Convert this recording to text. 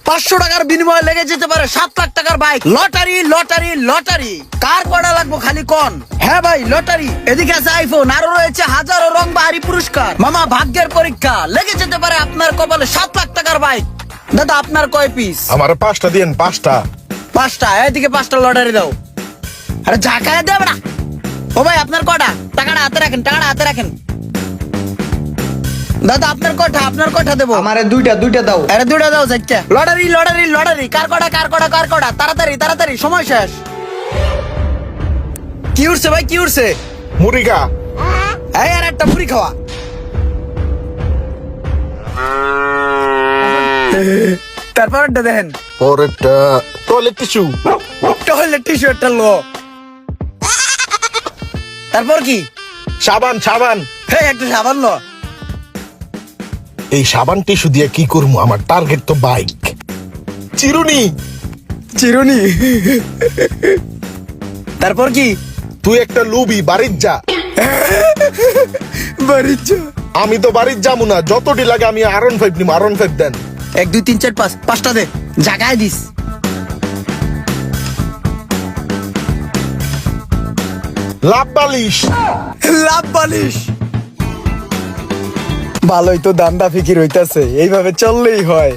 500 টাকার বিনিময়ে লেগে যেতে পারে 7 লাখ টাকার বাইক। লটারি লটারি লটারি, কার কটা লাগবো খালি কোন। হ্যাঁ ভাই লটারি, এদিকে আছে আইফোন, আরো রয়েছে হাজারো রং বাহারি পুরস্কার। মামা ভাগ্যের পরীক্ষা, লেগে যেতে পারে আপনার কপালে 7 লাখ টাকার বাইক। দাদা আপনার কয় পিস? আমার 5টা দিন, 5টা। 5টা, এদিকে 5টা লটারি দাও। আরে ঝাঁকায় দেবে না। ও ভাই আপনার কটা? টাকাটা হাতে রাখেন, টাকাটা হাতে রাখেন। দাদা আপনার কটা? আপনার কটা দেবো? আমারে দুইটা দাও। আরে দুটা দাও চারটা। লটারি লটারি লটারি, কার কটা কার কটা কার কটা, তাড়াতাড়ি তাড়াতাড়ি, সময় শেষ। কি উঠছে ভাই, কি উঠছে? মুরিগা। এই আর একটা মুড়ি খাওয়া। তারপরটা দেখেন, পরেরটা টয়লেট টিস্যু। টয়লেট টিস্যু একটা লো। তারপর কি? সাবান, সাবান। হ্যাঁ একটা সাবান লো। এই সাবান টিস্যু দিয়ে কি করবো? আমার টার্গেট তো বাইক। চিরুনি। চিরুনি। তারপর কি? তুই একটা লুবি, বাড়ির যা। বাড়ির যা। আমি তো বাড়ির যাবো না, যতটি লাগে আমি R15 নিব। R15 দেন। 1 2 3 4 5, 5টা দে, জাগায় দিস। লাভ বালিশ। লাভ বালিশ। ভালোই তো দান্দা ফিকির হইতাছে, এইভাবে চললেই হয়।